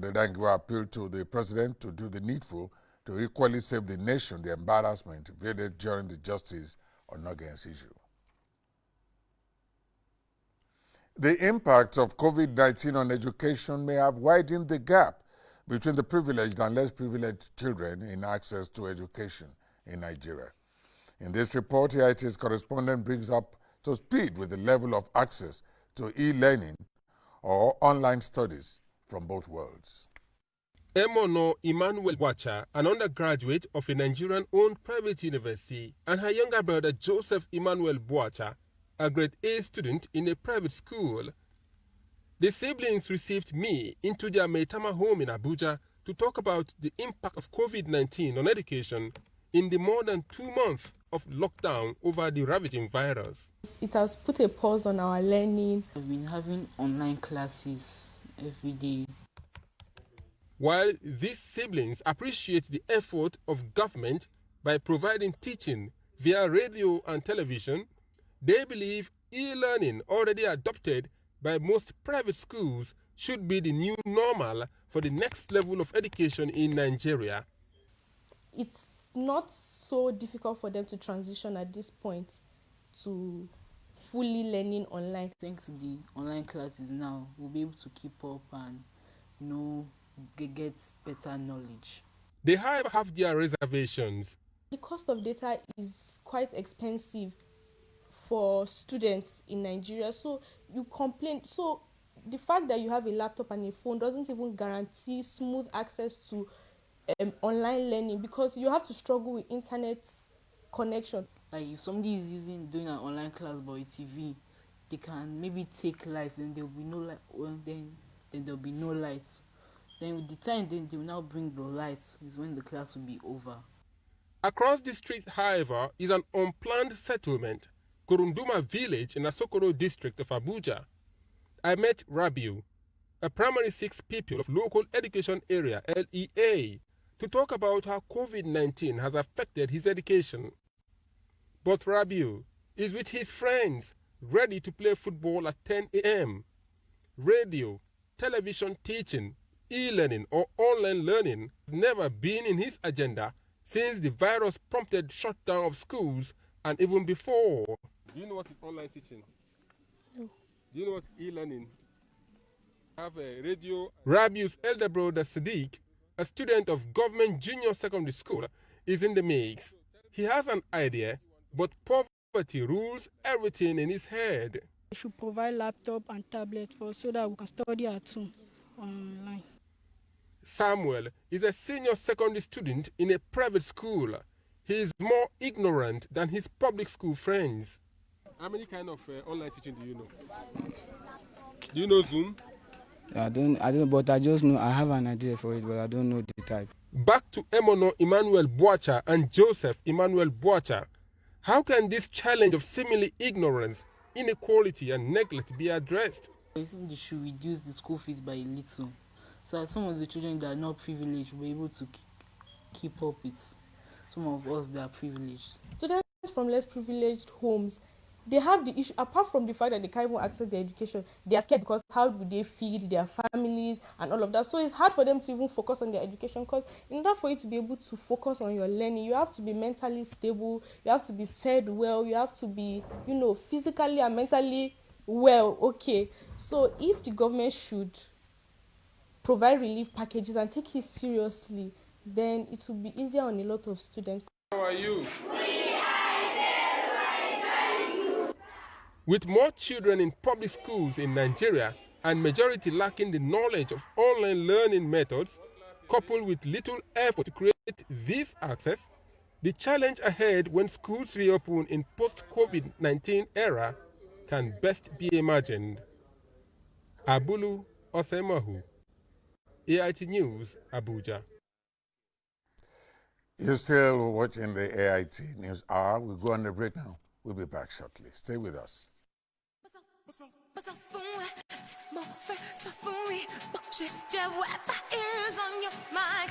The Dangwa appealed to the president to do the needful to equally save the nation the embarrassment created during the Justice Onogen's issue. The impact of COVID-19 on education may have widened the gap between the privileged and less privileged children in access to education in Nigeria. In this report, AIT's correspondent brings up to speed with the level of access to e-learning or online studies from both worlds. Emono Emmanuel Bwacha, an undergraduate of a Nigerian-owned private university, and her younger brother Joseph Emmanuel Bwacha, a grade A student in a private school. The siblings received me into their Maitama home in Abuja to talk about the impact of COVID-19 on education in the more than 2 months of lockdown over the ravaging virus. It has put a pause on our learning. I've been having online classes every day. While these siblings appreciate the effort of government by providing teaching via radio and television, they believe e-learning already adopted by most private schools should be the new normal for the next level of education in Nigeria. It's not so difficult for them to transition at this point to fully learning online. Thanks to the online classes now, we'll be able to keep up and get better knowledge. They, however, have their reservations. The cost of data is quite expensive for students in Nigeria, so you complain. So the fact that you have a laptop and a phone doesn't even guarantee smooth access to online learning, because you have to struggle with internet connection. Like if somebody is doing an online class by TV, they can maybe take light, then there will be no light. Well, then there will be no lights. Then with the time, then they will now bring the lights. Is when the class will be over. Across the street, however, is an unplanned settlement, Kurunduma village in Asokoro district of Abuja. I met Rabiu, a primary 6 pupil of local education area LEA, to talk about how COVID-19 has affected his education. But Rabiu is with his friends, ready to play football at 10 a.m. Radio, television teaching, e-learning or online learning has never been in his agenda since the virus prompted shutdown of schools and even before. Do you know what is online teaching? No. Do you know what is e-learning? Have a radio. Rabiu's elder brother Sadiq, a student of government junior secondary school, is in the mix. He has an idea, but poverty rules everything in his head. We should provide laptop and tablet so that we can study at home online. Samuel is a senior secondary student in a private school. He is more ignorant than his public school friends. How many kind of online teaching do you know? Do you know Zoom? I don't, but I just know I have an idea for it, but I don't know the type. Back to Emono Emmanuel Bwacha and Joseph Emmanuel Bwacha. How can this challenge of seemingly ignorance, inequality and neglect be addressed? I think they should reduce the school fees by a little, so that some of the children that are not privileged will be able to keep up with some of us that are privileged. Students from less privileged homes, they have the issue, apart from the fact that they can't even access their education, they are scared because how do they feed their families and all of that. So it's hard for them to even focus on their education, because in order for you to be able to focus on your learning, you have to be mentally stable, you have to be fed well, you have to be, physically and mentally well. Okay, so if the government should provide relief packages and take it seriously, then it will be easier on a lot of students. How are you? With more children in public schools in Nigeria and majority lacking the knowledge of online learning methods, coupled with little effort to create this access, the challenge ahead when schools reopen in post-COVID-19 era can best be imagined. Abulu Osemahu, AIT News, Abuja. You're still watching the AIT News Hour. We'll go on the break now. We'll be back shortly. Stay with us. Is on your mind.